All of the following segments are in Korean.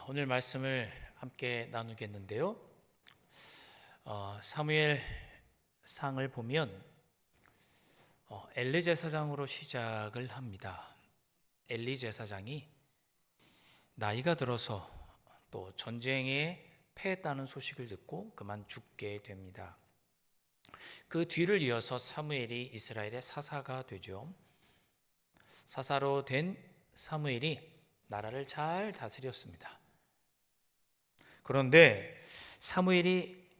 오늘 말씀을 함께 나누겠는데요. 사무엘 상을 보면 엘리 제사장으로 시작을 합니다. 엘리 제사장이 나이가 들어서 또 전쟁에 패했다는 소식을 듣고 그만 죽게 됩니다. 그 뒤를 이어서 사무엘이 이스라엘의 사사가 되죠. 사사로 된 사무엘이 나라를 잘 다스렸습니다. 그런데 사무엘이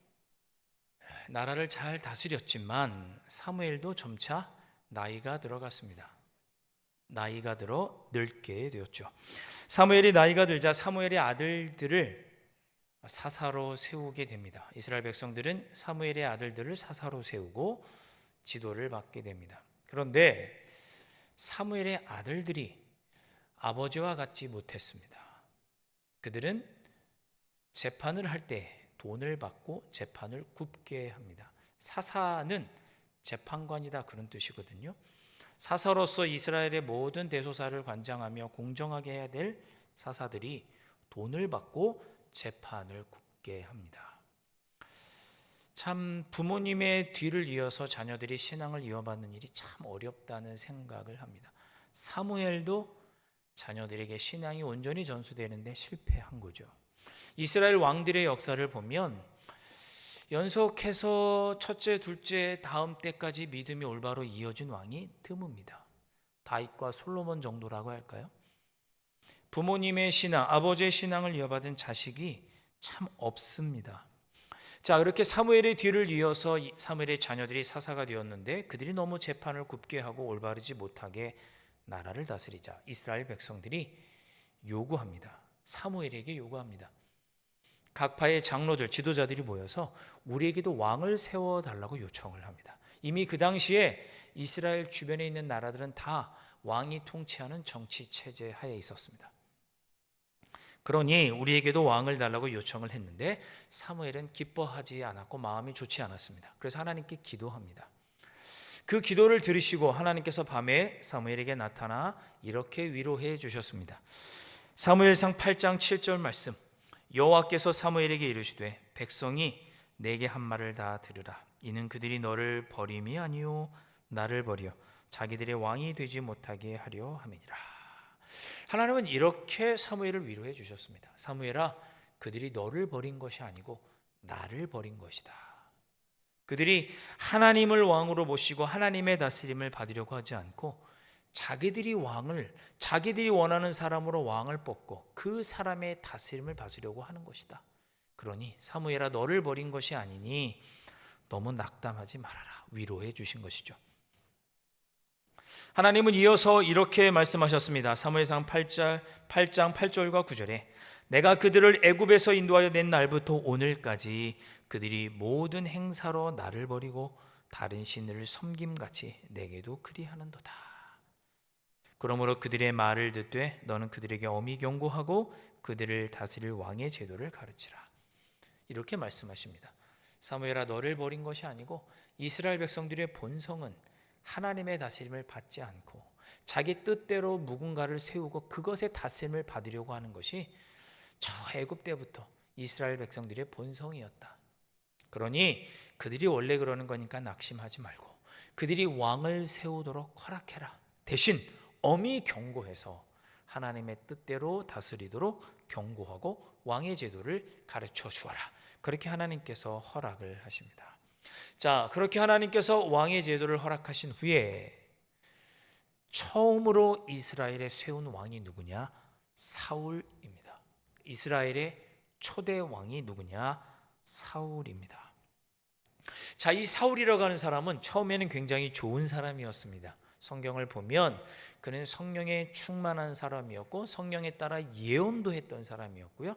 나라를 잘 다스렸지만 사무엘도 점차 나이가 들어갔습니다. 나이가 들어 늙게 되었죠. 사무엘이 나이가 들자 사무엘의 아들들을 사사로 세우게 됩니다. 이스라엘 백성들은 사무엘의 아들들을 사사로 세우고 지도를 받게 됩니다. 그런데 사무엘의 아들들이 아버지와 같지 못했습니다. 그들은 재판을 할 때 돈을 받고 재판을 굽게 합니다. 사사는 재판관이다 그런 뜻이거든요. 사사로서 이스라엘의 모든 대소사를 관장하며 공정하게 해야 될 사사들이 돈을 받고 재판을 굽게 합니다. 참 부모님의 뒤를 이어서 자녀들이 신앙을 이어받는 일이 참 어렵다는 생각을 합니다. 사무엘도 자녀들에게 신앙이 온전히 전수되는데 실패한 거죠. 이스라엘 왕들의 역사를 보면 연속해서 첫째, 둘째, 다음 때까지 믿음이 올바로 이어진 왕이 드뭅니다. 다윗과 솔로몬 정도라고 할까요? 부모님의 신앙, 아버지의 신앙을 이어받은 자식이 참 없습니다. 자, 그렇게 사무엘의 뒤를 이어서 사무엘의 자녀들이 사사가 되었는데 그들이 너무 재판을 굽게 하고 올바르지 못하게 나라를 다스리자 이스라엘 백성들이 요구합니다. 사무엘에게 요구합니다. 각 파의 장로들, 지도자들이 모여서 우리에게도 왕을 세워달라고 요청을 합니다. 이미 그 당시에 이스라엘 주변에 있는 나라들은 다 왕이 통치하는 정치 체제 하에 있었습니다. 그러니 우리에게도 왕을 달라고 요청을 했는데 사무엘은 기뻐하지 않았고 마음이 좋지 않았습니다. 그래서 하나님께 기도합니다. 그 기도를 들으시고 하나님께서 밤에 사무엘에게 나타나 이렇게 위로해 주셨습니다. 사무엘상 8장 7절 말씀. 여호와께서 사무엘에게 이르시되 백성이 내게 한 말을 다 들으라. 이는 그들이 너를 버림이 아니요 나를 버려 자기들의 왕이 되지 못하게 하려 함이니라. 하나님은 이렇게 사무엘을 위로해 주셨습니다. 사무엘아, 그들이 너를 버린 것이 아니고 나를 버린 것이다. 그들이 하나님을 왕으로 모시고 하나님의 다스림을 받으려고 하지 않고 자기들이 원하는 사람으로 왕을 뽑고 그 사람의 다스림을 받으려고 하는 것이다. 그러니 사무엘아, 너를 버린 것이 아니니 너무 낙담하지 말아라. 위로해 주신 것이죠. 하나님은 이어서 이렇게 말씀하셨습니다. 사무엘상 8장 8절과 9절에 내가 그들을 애굽에서 인도하여 낸 날부터 오늘까지 그들이 모든 행사로 나를 버리고 다른 신을 섬김같이 내게도 그리하는도다. 그러므로 그들의 말을 듣되 너는 그들에게 엄히 경고하고 그들을 다스릴 왕의 제도를 가르치라. 이렇게 말씀하십니다. 사무엘아, 너를 버린 것이 아니고 이스라엘 백성들의 본성은 하나님의 다스림을 받지 않고 자기 뜻대로 누군가를 세우고 그것의 다스림을 받으려고 하는 것이 저 애굽 때부터 이스라엘 백성들의 본성이었다. 그러니 그들이 원래 그러는 거니까 낙심하지 말고 그들이 왕을 세우도록 허락해라. 대신 엄히 경고해서 하나님의 뜻대로 다스리도록 경고하고 왕의 제도를 가르쳐 주어라. 그렇게 하나님께서 허락을 하십니다. 자, 그렇게 하나님께서 왕의 제도를 허락하신 후에 처음으로 이스라엘에 세운 왕이 누구냐? 사울입니다. 이스라엘의 초대 왕이 누구냐? 사울입니다. 자, 이 사울이라고 하는 사람은 처음에는 굉장히 좋은 사람이었습니다. 성경을 보면 그는 성령에 충만한 사람이었고 성령에 따라 예언도 했던 사람이었고요.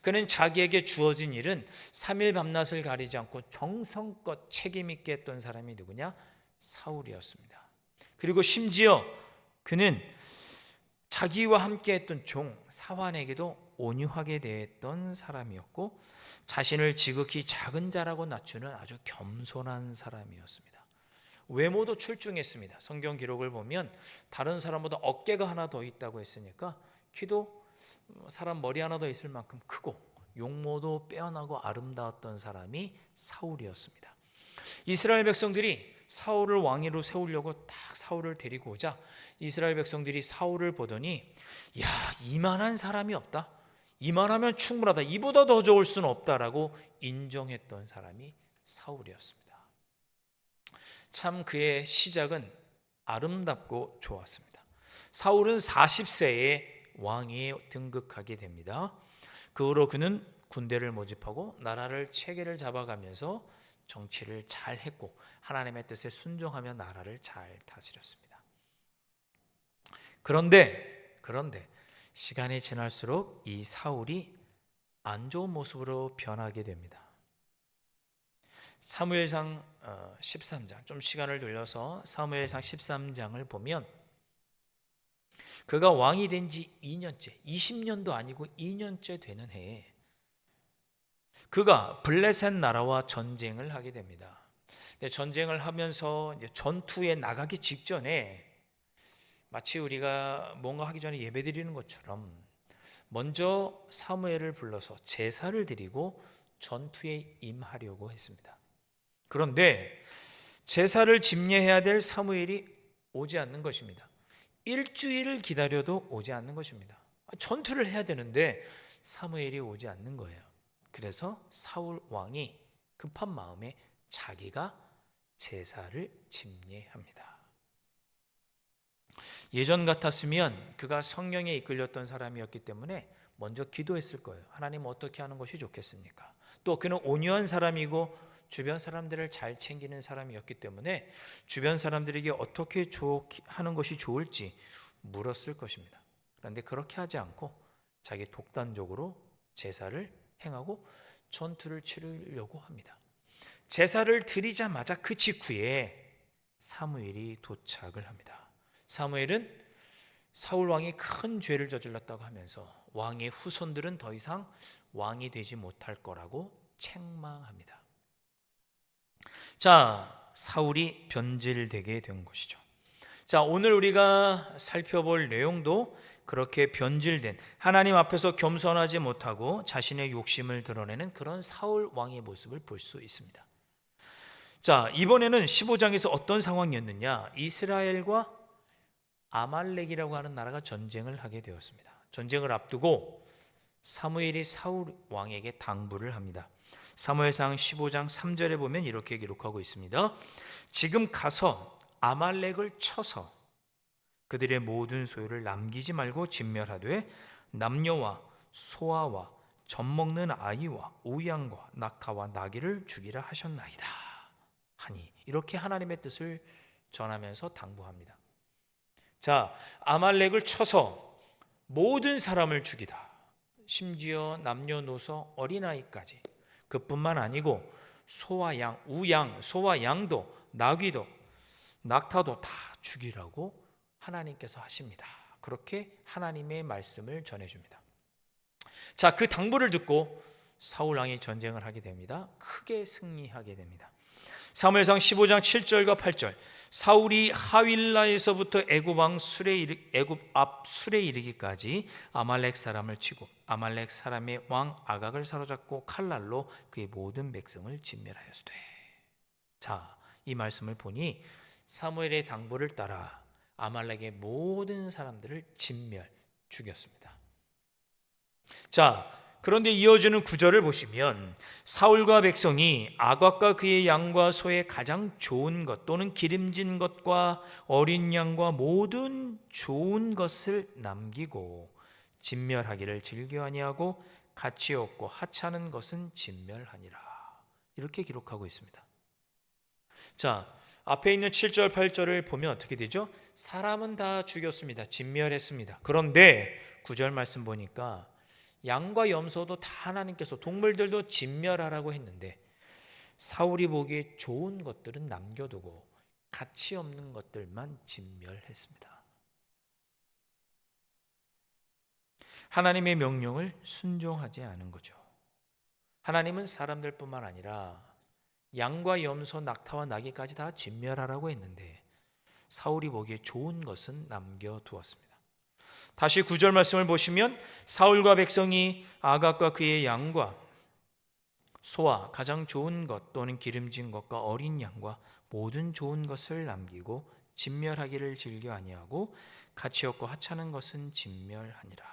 그는 자기에게 주어진 일은 3일 밤낮을 가리지 않고 정성껏 책임 있게 했던 사람이 누구냐? 사울이었습니다. 그리고 심지어 그는 자기와 함께 했던 종 사환에게도 온유하게 대했던 사람이었고 자신을 지극히 작은 자라고 낮추는 아주 겸손한 사람이었습니다. 외모도 출중했습니다. 성경 기록을 보면 다른 사람보다 어깨가 하나 더 있다고 했으니까 키도 사람 머리 하나 더 있을 만큼 크고 용모도 빼어나고 아름다웠던 사람이 사울이었습니다. 이스라엘 백성들이 사울을 왕위로 세우려고 딱 사울을 데리고 오자 이스라엘 백성들이 사울을 보더니 야, 이만한 사람이 없다. 이만하면 충분하다. 이보다 더 좋을 수는 없다라고 인정했던 사람이 사울이었습니다. 참 그의 시작은 아름답고 좋았습니다. 사울은 40세에 왕위에 등극하게 됩니다. 그 후로 그는 군대를 모집하고 나라를 체계를 잡아가면서 정치를 잘 했고 하나님의 뜻에 순종하며 나라를 잘 다스렸습니다. 그런데 시간이 지날수록 이 사울이 안 좋은 모습으로 변하게 됩니다. 사무엘상 13장, 좀 시간을 돌려서 사무엘상 13장을 보면 그가 왕이 된 지 2년째, 20년도 아니고 2년째 되는 해에 그가 블레셋 나라와 전쟁을 하게 됩니다. 전쟁을 하면서 이제 전투에 나가기 직전에 마치 우리가 뭔가 하기 전에 예배드리는 것처럼 먼저 사무엘을 불러서 제사를 드리고 전투에 임하려고 했습니다. 그런데 제사를 집례해야 될 사무엘이 오지 않는 것입니다. 일주일을 기다려도 오지 않는 것입니다. 전투를 해야 되는데 사무엘이 오지 않는 거예요. 그래서 사울 왕이 급한 마음에 자기가 제사를 집례합니다. 예전 같았으면 그가 성령에 이끌렸던 사람이었기 때문에 먼저 기도했을 거예요. 하나님 어떻게 하는 것이 좋겠습니까? 또 그는 온유한 사람이고 주변 사람들을 잘 챙기는 사람이었기 때문에 주변 사람들에게 어떻게 하는 것이 좋을지 물었을 것입니다. 그런데 그렇게 하지 않고 자기 독단적으로 제사를 행하고 전투를 치르려고 합니다. 제사를 드리자마자 그 직후에 사무엘이 도착을 합니다. 사무엘은 사울 왕이 큰 죄를 저질렀다고 하면서 왕의 후손들은 더 이상 왕이 되지 못할 거라고 책망합니다. 자, 사울이 변질되게 된 것이죠. 자, 오늘 우리가 살펴볼 내용도 그렇게 변질된, 하나님 앞에서 겸손하지 못하고 자신의 욕심을 드러내는 그런 사울 왕의 모습을 볼 수 있습니다. 자, 이번에는 15장에서 어떤 상황이었느냐? 이스라엘과 아말렉이라고 하는 나라가 전쟁을 하게 되었습니다. 전쟁을 앞두고 사무엘이 사울 왕에게 당부를 합니다. 사무엘상 15장 3절에 보면 이렇게 기록하고 있습니다. 지금 가서 아말렉을 쳐서 그들의 모든 소유를 남기지 말고 진멸하되 남녀와 소아와 젖먹는 아이와 우양과 낙타와 나귀를 죽이라 하셨나이다 하니, 이렇게 하나님의 뜻을 전하면서 당부합니다. 자, 아말렉을 쳐서 모든 사람을 죽이다. 심지어 남녀노소 어린아이까지. 그뿐만 아니고 소와 양, 우양, 소와 양도, 나귀도, 낙타도 다 죽이라고 하나님께서 하십니다. 그렇게 하나님의 말씀을 전해줍니다. 자, 그 당부를 듣고 사울 왕이 전쟁을 하게 됩니다. 크게 승리하게 됩니다. 사무엘상 15장 7절과 8절, 사울이 하윌라에서부터 애굽 앞 술에 이르기까지 아말렉 사람을 치고 아말렉 사람의 왕 아각을 사로잡고 칼날로 그의 모든 백성을 진멸하였으되. 자, 이 말씀을 보니 사무엘의 당부를 따라 아말렉의 모든 사람들을 죽였습니다. 자, 그런데 이어지는 구절을 보시면 사울과 백성이 아각과 그의 양과 소의 가장 좋은 것 또는 기름진 것과 어린 양과 모든 좋은 것을 남기고 진멸하기를 즐겨 아니하고 가치 없고 하찮은 것은 진멸하니라. 이렇게 기록하고 있습니다. 자, 앞에 있는 7절 8절을 보면 어떻게 되죠? 사람은 다 죽였습니다. 진멸했습니다. 그런데 9절 말씀 보니까 양과 염소도 다 하나님께서, 동물들도 진멸하라고 했는데 사울이 보기에 좋은 것들은 남겨두고 가치 없는 것들만 진멸했습니다. 하나님의 명령을 순종하지 않은 거죠. 하나님은 사람들뿐만 아니라 양과 염소, 낙타와 나귀까지 다 진멸하라고 했는데 사울이 보기에 좋은 것은 남겨두었습니다. 다시 9절 말씀을 보시면 사울과 백성이 아각과 그의 양과 소와 가장 좋은 것 또는 기름진 것과 어린 양과 모든 좋은 것을 남기고 진멸하기를 즐겨 아니하고 가치 없고 하찮은 것은 진멸하니라.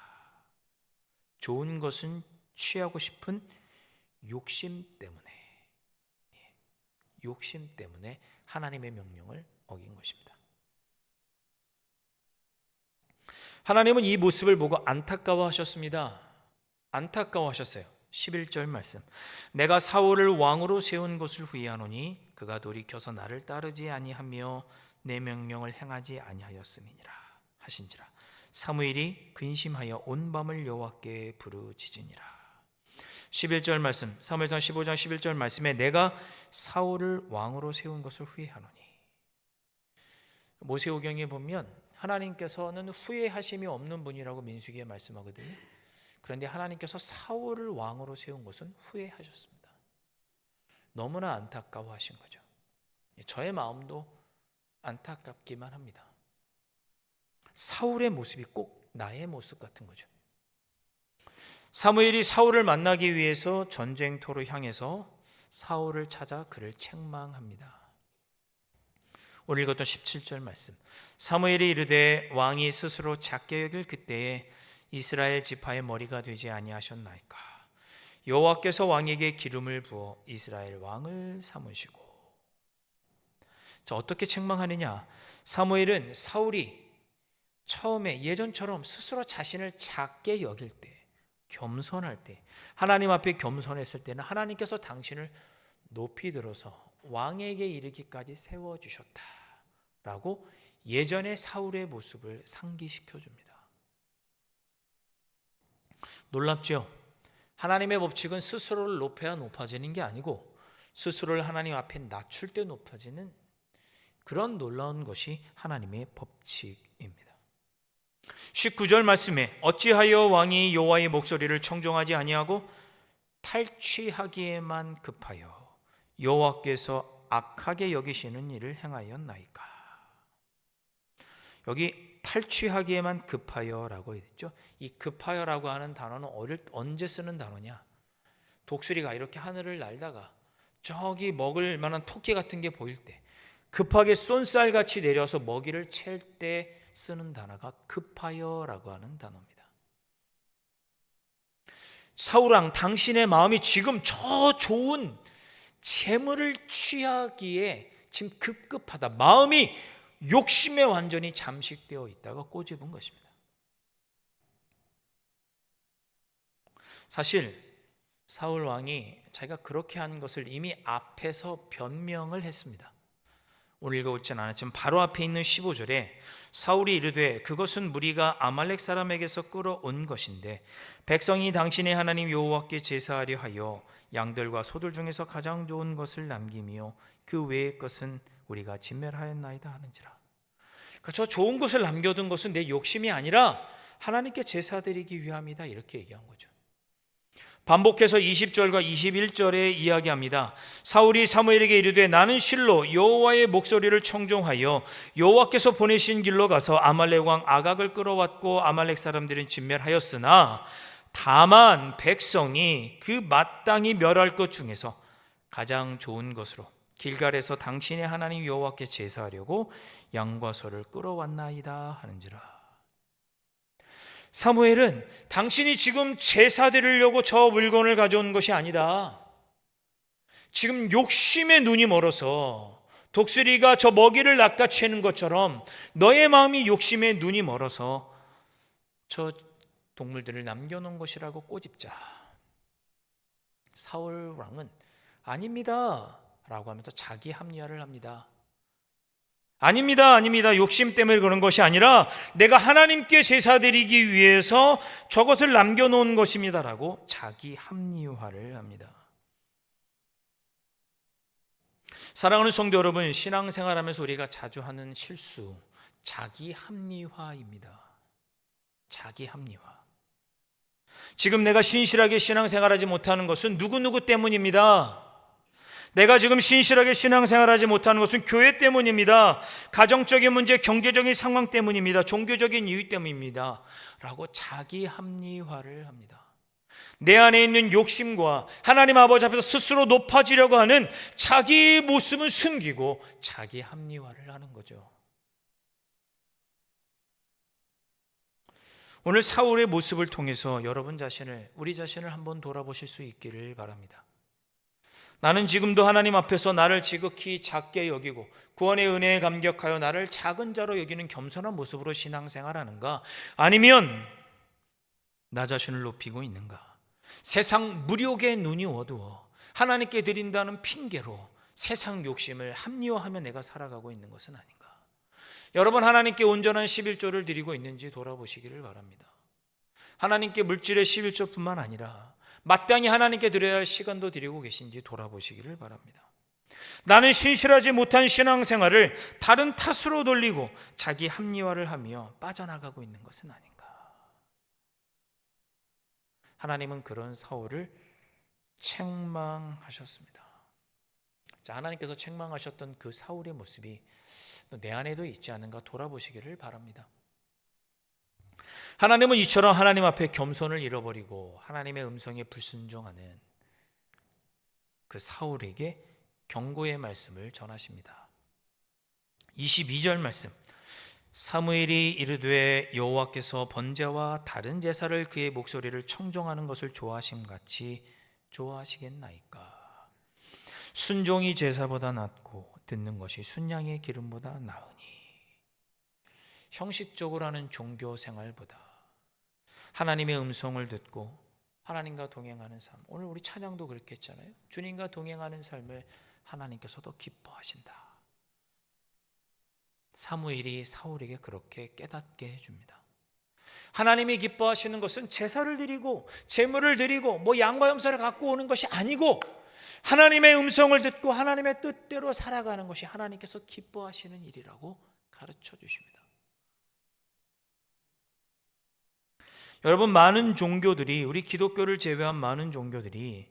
좋은 것은 취하고 싶은 욕심 때문에 하나님의 명령을 어긴 것입니다. 하나님은 이 모습을 보고 안타까워하셨습니다. 안타까워하셨어요. 11절 말씀. 내가 사울을 왕으로 세운 것을 후회하노니 그가 돌이켜서 나를 따르지 아니하며 내 명령을 행하지 아니하였음이니라 하신지라. 사무엘이 근심하여 온 밤을 여호와께 부르짖으니라. 11절 말씀, 사무엘상 15장 11절 말씀에 내가 사울을 왕으로 세운 것을 후회하노니, 모세오경에 보면 하나님께서는 후회하심이 없는 분이라고 민수기에 말씀하거든요. 그런데 하나님께서 사울을 왕으로 세운 것은 후회하셨습니다. 너무나 안타까워하신 거죠. 저의 마음도 안타깝기만 합니다. 사울의 모습이 꼭 나의 모습 같은 거죠. 사무엘이 사울을 만나기 위해서 전쟁터로 향해서 사울을 찾아 그를 책망합니다. 오늘 읽었던 17절 말씀. 사무엘이 이르되 왕이 스스로 작게 여길 그때에 이스라엘 지파의 머리가 되지 아니하셨나이까. 여호와께서 왕에게 기름을 부어 이스라엘 왕을 삼으시고. 자, 어떻게 책망하느냐? 사무엘은 사울이 처음에 예전처럼 스스로 자신을 작게 여길 때, 겸손할 때, 하나님 앞에 겸손했을 때는 하나님께서 당신을 높이 들어서 왕에게 이르기까지 세워주셨다라고 예전의 사울의 모습을 상기시켜 줍니다. 놀랍죠? 하나님의 법칙은 스스로를 높여야 높아지는 게 아니고 스스로를 하나님 앞에 낮출 때 높아지는 그런 놀라운 것이 하나님의 법칙입니다. 19절 말씀에 어찌하여 왕이 여호와의 목소리를 청종하지 아니하고 탈취하기에만 급하여 여호와께서 악하게 여기시는 일을 행하였나이까. 여기 탈취하기에만 급하여라고 했죠. 이 급하여라고 하는 단어는 언제 쓰는 단어냐? 독수리가 이렇게 하늘을 날다가 저기 먹을 만한 토끼 같은 게 보일 때 급하게 쏜살같이 내려서 먹이를 챌 때 쓰는 단어가 급하여라고 하는 단어입니다. 사울왕, 당신의 마음이 지금 저 좋은 재물을 취하기에 지금 급급하다. 마음이 욕심에 완전히 잠식되어 있다가 꼬집은 것입니다. 사실 사울 왕이 자기가 그렇게 한 것을 이미 앞에서 변명을 했습니다. 오늘 읽어보진 않았지만 바로 앞에 있는 15절에 사울이 이르되 그것은 무리가 아말렉 사람에게서 끌어온 것인데 백성이 당신의 하나님 여호와께 제사하려 하여 양들과 소들 중에서 가장 좋은 것을 남기며 그 외의 것은 우리가 진멸하였나이다 하는지라. 그러니까 저 좋은 것을 남겨둔 것은 내 욕심이 아니라 하나님께 제사드리기 위함이다, 이렇게 얘기한 거죠. 반복해서 20절과 21절에 이야기합니다. 사울이 사무엘에게 이르되 나는 실로 여호와의 목소리를 청종하여 여호와께서 보내신 길로 가서 아말렉 왕 아각을 끌어왔고 아말렉 사람들은 진멸하였으나 다만 백성이 그 마땅히 멸할 것 중에서 가장 좋은 것으로 길갈에서 당신의 하나님 여호와께 제사하려고 양과 소를 끌어왔나이다 하는지라. 사무엘은 당신이 지금 제사 드리려고 저 물건을 가져온 것이 아니다. 지금 욕심에 눈이 멀어서 독수리가 저 먹이를 낚아채는 것처럼 너의 마음이 욕심에 눈이 멀어서 저 동물들을 남겨놓은 것이라고 꼬집자. 사울 왕은 아닙니다 라고 하면서 자기 합리화를 합니다. 아닙니다. 욕심 때문에 그런 것이 아니라 내가 하나님께 제사드리기 위해서 저것을 남겨놓은 것입니다라고 자기 합리화를 합니다. 사랑하는 성도 여러분, 신앙생활하면서 우리가 자주 하는 실수, 자기 합리화입니다. 자기 합리화. 지금 내가 신실하게 신앙생활하지 못하는 것은 누구누구 때문입니다. 내가 지금 신실하게 신앙생활하지 못하는 것은 교회 때문입니다. 가정적인 문제, 경제적인 상황 때문입니다. 종교적인 이유 때문입니다. 라고 자기 합리화를 합니다. 내 안에 있는 욕심과 하나님 아버지 앞에서 스스로 높아지려고 하는 자기 모습은 숨기고 자기 합리화를 하는 거죠. 오늘 사울의 모습을 통해서 여러분 자신을, 우리 자신을 한번 돌아보실 수 있기를 바랍니다. 나는 지금도 하나님 앞에서 나를 지극히 작게 여기고 구원의 은혜에 감격하여 나를 작은 자로 여기는 겸손한 모습으로 신앙생활하는가? 아니면 나 자신을 높이고 있는가? 세상 무력의 눈이 어두워 하나님께 드린다는 핑계로 세상 욕심을 합리화하며 내가 살아가고 있는 것은 아닌가? 여러분, 하나님께 온전한 11조를 드리고 있는지 돌아보시기를 바랍니다. 하나님께 물질의 11조뿐만 아니라 마땅히 하나님께 드려야 할 시간도 드리고 계신지 돌아보시기를 바랍니다. 나는 신실하지 못한 신앙생활을 다른 탓으로 돌리고 자기 합리화를 하며 빠져나가고 있는 것은 아닌가? 하나님은 그런 사울을 책망하셨습니다. 자, 하나님께서 책망하셨던 그 사울의 모습이 내 안에도 있지 않은가 돌아보시기를 바랍니다. 하나님은 이처럼 하나님 앞에 겸손을 잃어버리고 하나님의 음성에 불순종하는 그 사울에게 경고의 말씀을 전하십니다. 22절 말씀. 사무엘이 이르되 여호와께서 번제와 다른 제사를 그의 목소리를 청종하는 것을 좋아하심같이 좋아하시겠나이까? 순종이 제사보다 낫고 듣는 것이 순양의 기름보다 나으니. 형식적으로 하는 종교 생활보다 하나님의 음성을 듣고 하나님과 동행하는 삶, 오늘 우리 찬양도 그렇게 했잖아요. 주님과 동행하는 삶을 하나님께서도 기뻐하신다. 사무엘이 사울에게 그렇게 깨닫게 해줍니다. 하나님이 기뻐하시는 것은 제사를 드리고 제물을 드리고 양과 염소를 갖고 오는 것이 아니고 하나님의 음성을 듣고 하나님의 뜻대로 살아가는 것이 하나님께서 기뻐하시는 일이라고 가르쳐 주십니다. 여러분, 많은 종교들이, 우리 기독교를 제외한 많은 종교들이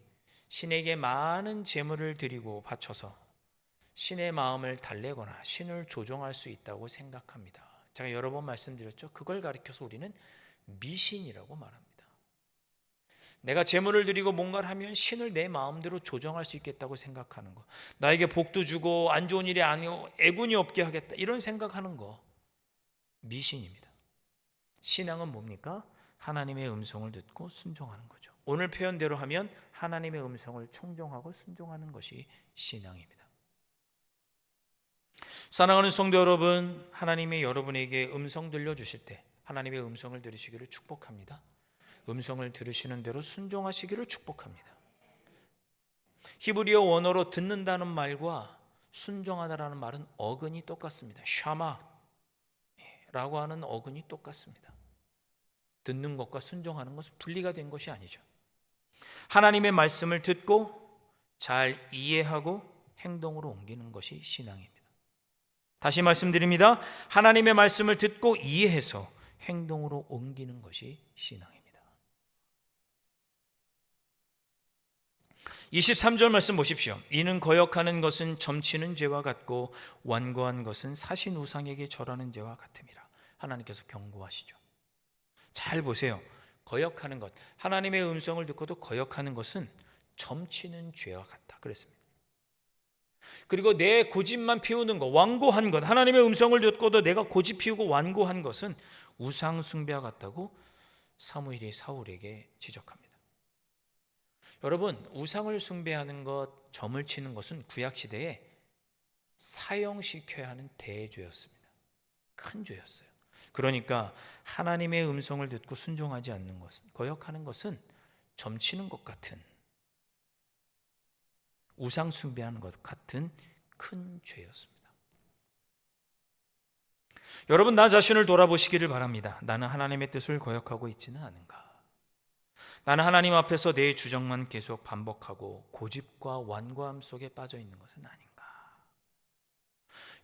신에게 많은 제물을 드리고 바쳐서 신의 마음을 달래거나 신을 조종할 수 있다고 생각합니다. 제가 여러 번 말씀드렸죠. 그걸 가리켜서 우리는 미신이라고 말합니다. 내가 제물을 드리고 뭔가를 하면 신을 내 마음대로 조정할 수 있겠다고 생각하는 거, 나에게 복도 주고 안 좋은 일이 아니고 애군이 없게 하겠다, 이런 생각하는 거 미신입니다. 신앙은 뭡니까? 하나님의 음성을 듣고 순종하는 거죠. 오늘 표현대로 하면 하나님의 음성을 충종하고 순종하는 것이 신앙입니다. 사랑하는 성도 여러분, 하나님이 여러분에게 음성 들려주실 때 하나님의 음성을 들으시기를 축복합니다. 음성을 들으시는 대로 순종하시기를 축복합니다. 히브리어 원어로 듣는다는 말과 순종하다라는 말은 어근이 똑같습니다. 샤마라고 하는 어근이 똑같습니다. 듣는 것과 순종하는 것은 분리가 된 것이 아니죠. 하나님의 말씀을 듣고 잘 이해하고 행동으로 옮기는 것이 신앙입니다. 다시 말씀드립니다. 하나님의 말씀을 듣고 이해해서 행동으로 옮기는 것이 신앙입니다. 23절 말씀 보십시오. 이는 거역하는 것은 점치는 죄와 같고 완고한 것은 사신 우상에게 절하는 죄와 같음이라. 하나님께서 경고하시죠. 잘 보세요. 거역하는 것, 하나님의 음성을 듣고도 거역하는 것은 점치는 죄와 같다 그랬습니다. 그리고 내 고집만 피우는 것, 완고한 것, 하나님의 음성을 듣고도 내가 고집 피우고 완고한 것은 우상 숭배와 같다고 사무엘이 사울에게 지적합니다. 여러분, 우상을 숭배하는 것, 점을 치는 것은 구약시대에 사형시켜야 하는 대죄였습니다. 큰 죄였어요. 그러니까 하나님의 음성을 듣고 순종하지 않는 것은, 거역하는 것은 점치는 것 같은, 우상 숭배하는 것 같은 큰 죄였습니다. 여러분, 나 자신을 돌아보시기를 바랍니다. 나는 하나님의 뜻을 거역하고 있지는 않은가? 나는 하나님 앞에서 내 주장만 계속 반복하고 고집과 완고함 속에 빠져 있는 것은 아닌가?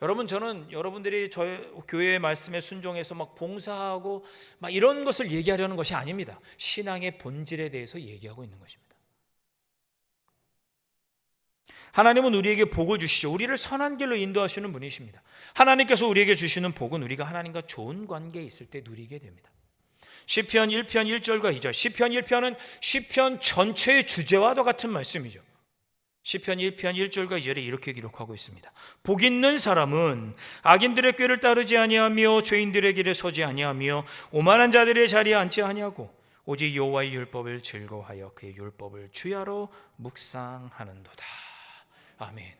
여러분, 저는 여러분들이 저희 교회의 말씀에 순종해서 봉사하고 이런 것을 얘기하려는 것이 아닙니다. 신앙의 본질에 대해서 얘기하고 있는 것입니다. 하나님은 우리에게 복을 주시죠. 우리를 선한 길로 인도하시는 분이십니다. 하나님께서 우리에게 주시는 복은 우리가 하나님과 좋은 관계에 있을 때 누리게 됩니다. 시편 1편 1절과 2절. 시편 1편은 시편 전체의 주제와도 같은 말씀이죠. 시편 1편 1절과 2절에 이렇게 기록하고 있습니다. 복 있는 사람은 악인들의 꾀를 따르지 아니하며 죄인들의 길에 서지 아니하며 오만한 자들의 자리에 앉지 아니하고 오직 여호와의 율법을 즐거워하여 그의 율법을 주야로 묵상하는도다. 아멘.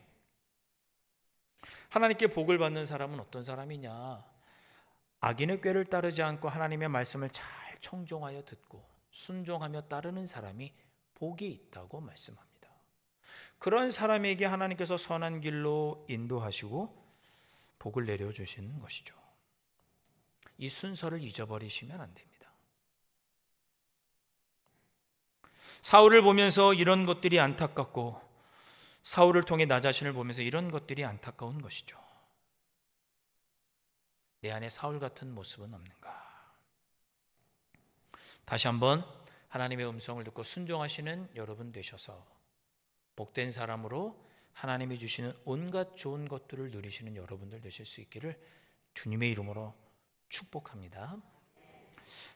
하나님께 복을 받는 사람은 어떤 사람이냐? 악인의 꾀를 따르지 않고 하나님의 말씀을 잘 청종하여 듣고 순종하며 따르는 사람이 복이 있다고 말씀합니다. 그런 사람에게 하나님께서 선한 길로 인도하시고 복을 내려주시는 것이죠. 이 순서를 잊어버리시면 안 됩니다. 사울을 보면서 이런 것들이 안타깝고 사울을 통해 나 자신을 보면서 이런 것들이 안타까운 것이죠. 내 안에 사울 같은 모습은 없는가? 다시 한번 하나님의 음성을 듣고 순종하시는 여러분 되셔서 복된 사람으로 하나님이 주시는 온갖 좋은 것들을 누리시는 여러분들 되실 수 있기를 주님의 이름으로 축복합니다.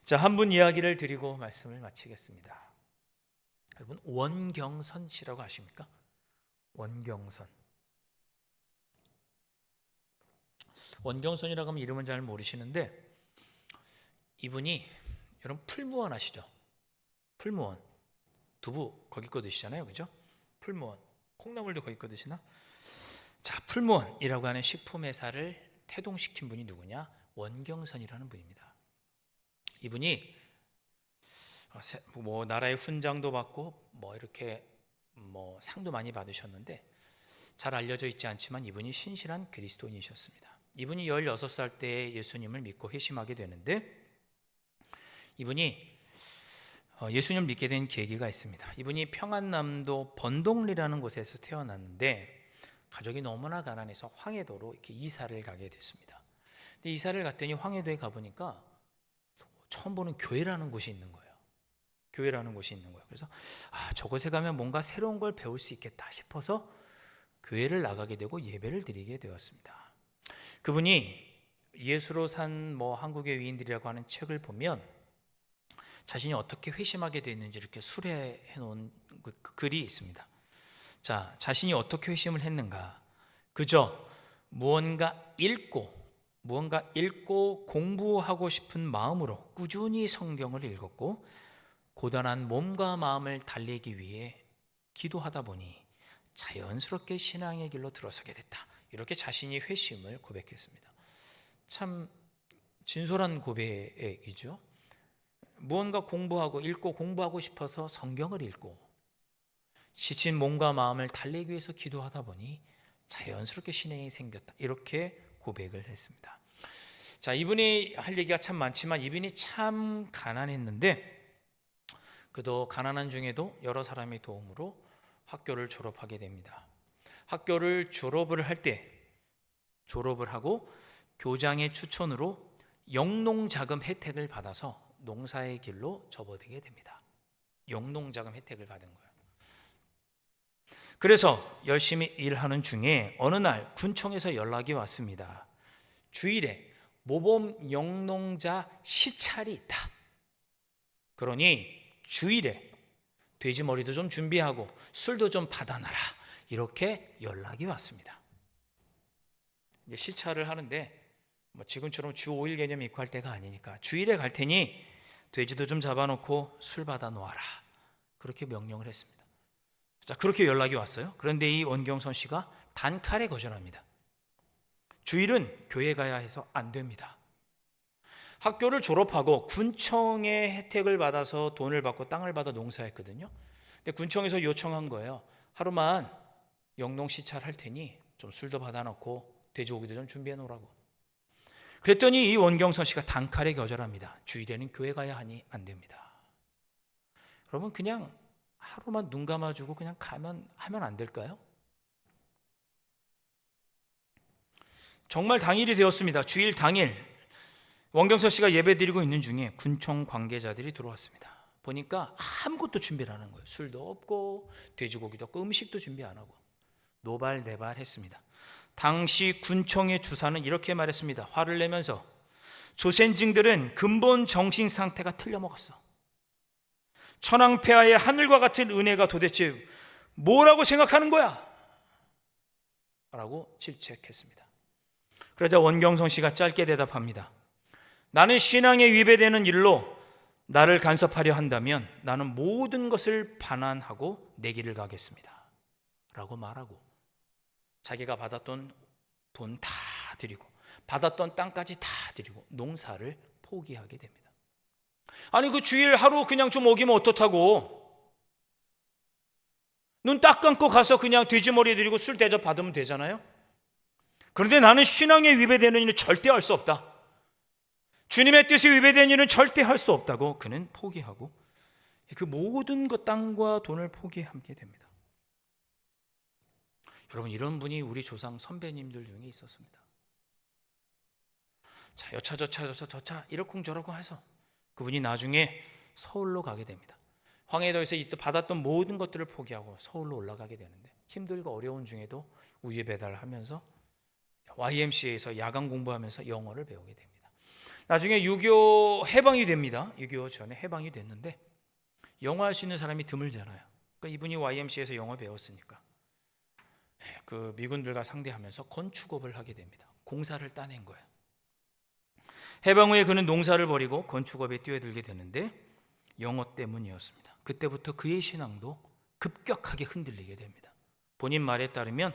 자, 한 분 이야기를 드리고 말씀을 마치겠습니다. 여러분, 원경선 씨라고 아십니까? 원경선. 원경선이라고 하면 이름은 잘 모르시는데 이분이 여러분 풀무원 아시죠? 풀무원. 두부 거기 거 드시잖아요, 그죠? 풀무원. 콩나물도 거기 거 드시나? 자, 풀무원이라고 하는 식품회사를 태동시킨 분이 누구냐? 원경선이라는 분입니다. 이분이 뭐 나라의 훈장도 받고 뭐 이렇게 뭐 상도 많이 받으셨는데 잘 알려져 있지 않지만 이분이 신실한 그리스도인이셨습니다. 이분이 16살 때 예수님을 믿고 회심하게 되는데 이분이 예수님을 믿게 된 계기가 있습니다. 이분이 평안남도 번동리라는 곳에서 태어났는데 가족이 너무나 가난해서 황해도로 이렇게 이사를 가게 됐습니다. 근데 이사를 갔더니 황해도에 가보니까 처음 보는 교회라는 곳이 있는 거예요. 교회라는 곳이 있는 거예요. 그래서 저곳에 가면 뭔가 새로운 걸 배울 수 있겠다 싶어서 교회를 나가게 되고 예배를 드리게 되었습니다. 그분이 예수로 산 한국의 위인들이라고 하는 책을 보면 자신이 어떻게 회심하게 됐는지 이렇게 수레해 놓은 그 글이 있습니다. 자, 자신이 어떻게 회심을 했는가? 그저 무언가 읽고 공부하고 싶은 마음으로 꾸준히 성경을 읽었고 고단한 몸과 마음을 달래기 위해 기도하다 보니 자연스럽게 신앙의 길로 들어서게 됐다. 이렇게 자신이 회심을 고백했습니다. 참 진솔한 고백이죠. 무언가 공부하고 싶어서 성경을 읽고 지친 몸과 마음을 달래기 위해서 기도하다 보니 자연스럽게 신앙이 생겼다. 이렇게 고백을 했습니다. 자, 이분이 할 얘기가 참 많지만 이분이 참 가난했는데 그도 가난한 중에도 여러 사람의 도움으로 학교를 졸업하게 됩니다. 학교를 졸업을 하고 교장의 추천으로 영농자금 혜택을 받아서 농사의 길로 접어들게 됩니다. 영농자금 혜택을 받은 거예요. 그래서 열심히 일하는 중에 어느 날 군청에서 연락이 왔습니다. 주일에 모범 영농자 시찰이 있다. 그러니 주일에 돼지머리도 좀 준비하고 술도 좀 받아놔라. 이렇게 연락이 왔습니다. 이제 시찰을 하는데 지금처럼 주 5일 개념 있고 할 때가 아니니까 주일에 갈 테니 돼지도 좀 잡아놓고 술 받아 놓아라. 그렇게 명령을 했습니다. 자, 그렇게 연락이 왔어요. 그런데 이 원경선 씨가 단칼에 거절합니다. 주일은 교회 가야 해서 안 됩니다. 학교를 졸업하고 군청의 혜택을 받아서 돈을 받고 땅을 받아 농사했거든요. 근데 군청에서 요청한 거예요. 하루만 영농 시찰할 테니 좀 술도 받아놓고 돼지고기도 좀 준비해 놓으라고. 그랬더니 이 원경선 씨가 단칼에 거절합니다. 주일에는 교회 가야 하니 안 됩니다. 여러분, 그냥 하루만 눈 감아주고 그냥 하면 안 될까요? 정말 당일이 되었습니다. 주일 당일 원경선 씨가 예배드리고 있는 중에 군청 관계자들이 들어왔습니다. 보니까 아무것도 준비를 안 한 거예요. 술도 없고 돼지고기도 없고 음식도 준비 안 하고 노발대발했습니다. 당시 군청의 주사는 이렇게 말했습니다. 화를 내면서 조센징들은 근본 정신 상태가 틀려먹었어. 천황폐하의 하늘과 같은 은혜가 도대체 뭐라고 생각하는 거야? 라고 질책했습니다. 그러자 원경성 씨가 짧게 대답합니다. 나는 신앙에 위배되는 일로 나를 간섭하려 한다면 나는 모든 것을 반환하고 내 길을 가겠습니다. 라고 말하고 자기가 받았던 돈 다 드리고 받았던 땅까지 다 드리고 농사를 포기하게 됩니다. 아니 그 주일 하루 그냥 좀 어기면 어떻다고? 눈 딱 감고 가서 그냥 돼지머리 드리고 술 대접 받으면 되잖아요. 그런데 나는 신앙에 위배되는 일은 절대 할 수 없다. 주님의 뜻에 위배되는 일은 절대 할 수 없다고 그는 포기하고 그 모든 것 땅과 돈을 포기하게 됩니다. 여러분 이런 분이 우리 조상 선배님들 중에 있었습니다. 자 여차저차 이러쿵저러쿵 해서 그분이 나중에 서울로 가게 됩니다. 황해도에서 이때 받았던 모든 것들을 포기하고 서울로 올라가게 되는데 힘들고 어려운 중에도 우유 배달을 하면서 YMCA에서 야간 공부하면서 영어를 배우게 됩니다. 나중에 6.25 해방이 됩니다. 6.25 전에 해방이 됐는데 영어 할 수 있는 사람이 드물잖아요. 그러니까 이분이 YMCA에서 영어 배웠으니까 그 미군들과 상대하면서 건축업을 하게 됩니다. 공사를 따낸 거예요. 해방 후에 그는 농사를 버리고 건축업에 뛰어들게 되는데 영어 때문이었습니다. 그때부터 그의 신앙도 급격하게 흔들리게 됩니다. 본인 말에 따르면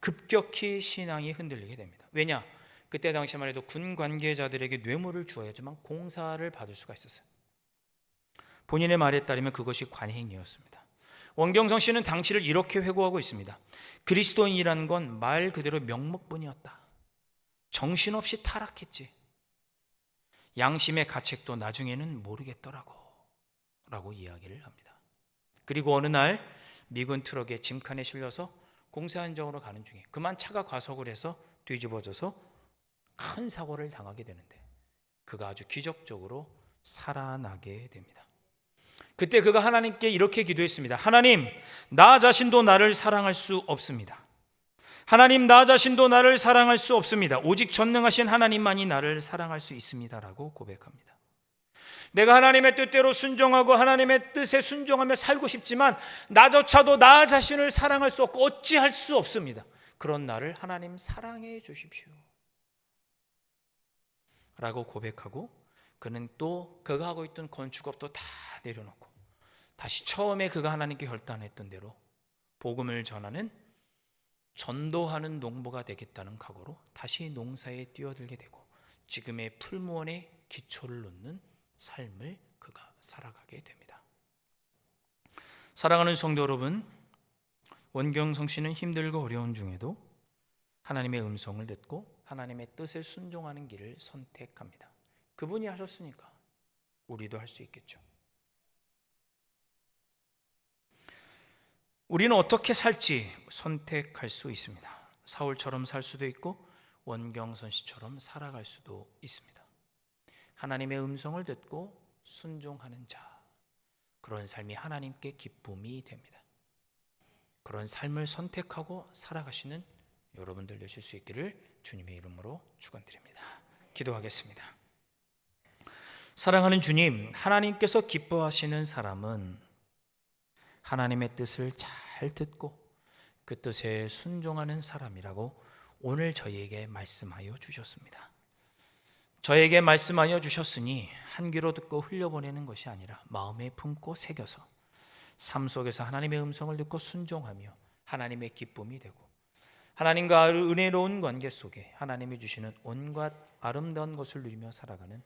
급격히 신앙이 흔들리게 됩니다. 왜냐? 그때 당시만 해도 군 관계자들에게 뇌물을 주어야지만 공사를 받을 수가 있었어요. 본인의 말에 따르면 그것이 관행이었습니다. 원경성 씨는 당시를 이렇게 회고하고 있습니다. 그리스도인이라는 건 말 그대로 명목뿐이었다. 정신없이 타락했지. 양심의 가책도 나중에는 모르겠더라고 라고 이야기를 합니다. 그리고 어느 날 미군 트럭에 짐칸에 실려서 공사 현장으로 가는 중에 그만 차가 과속을 해서 뒤집어져서 큰 사고를 당하게 되는데 그가 아주 기적적으로 살아나게 됩니다. 그때 그가 하나님께 이렇게 기도했습니다. 하나님, 나 자신도 나를 사랑할 수 없습니다. 하나님, 나 자신도 나를 사랑할 수 없습니다. 오직 전능하신 하나님만이 나를 사랑할 수 있습니다라고 고백합니다. 내가 하나님의 뜻대로 순종하고 하나님의 뜻에 순종하며 살고 싶지만 나조차도 나 자신을 사랑할 수 없고 어찌할 수 없습니다. 그런 나를 하나님 사랑해 주십시오 라고 고백하고 그는 또 그가 하고 있던 건축업도 다 내려놓고 다시 처음에 그가 하나님께 결단했던 대로 복음을 전하는 전도하는 농부가 되겠다는 각오로 다시 농사에 뛰어들게 되고 지금의 풀무원의 기초를 놓는 삶을 그가 살아가게 됩니다. 사랑하는 성도 여러분, 원경성 씨는 힘들고 어려운 중에도 하나님의 음성을 듣고 하나님의 뜻에 순종하는 길을 선택합니다. 그분이 하셨으니까 우리도 할 수 있겠죠. 우리는 어떻게 살지 선택할 수 있습니다. 사울처럼 살 수도 있고 원경선 씨처럼 살아갈 수도 있습니다. 하나님의 음성을 듣고 순종하는 자, 그런 삶이 하나님께 기쁨이 됩니다. 그런 삶을 선택하고 살아가시는 여러분들 되실 수 있기를 주님의 이름으로 축원드립니다. 기도하겠습니다. 사랑하는 주님, 하나님께서 기뻐하시는 사람은 하나님의 뜻을 잘 듣고 그 뜻에 순종하는 사람이라고 오늘 저희에게 말씀하여 주셨습니다. 저에게 말씀하여 주셨으니 한 귀로 듣고 흘려보내는 것이 아니라 마음에 품고 새겨서 삶 속에서 하나님의 음성을 듣고 순종하며 하나님의 기쁨이 되고 하나님과 은혜로운 관계 속에 하나님이 주시는 온갖 아름다운 것을 누리며 살아가는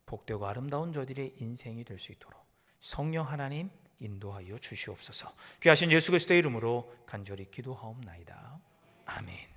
복되고 아름다운 저들의 인생이 될 수 있도록 성령 하나님 인도하여 주시옵소서. 귀하신 예수 그리스도의 이름으로 간절히 기도하옵나이다. 아멘.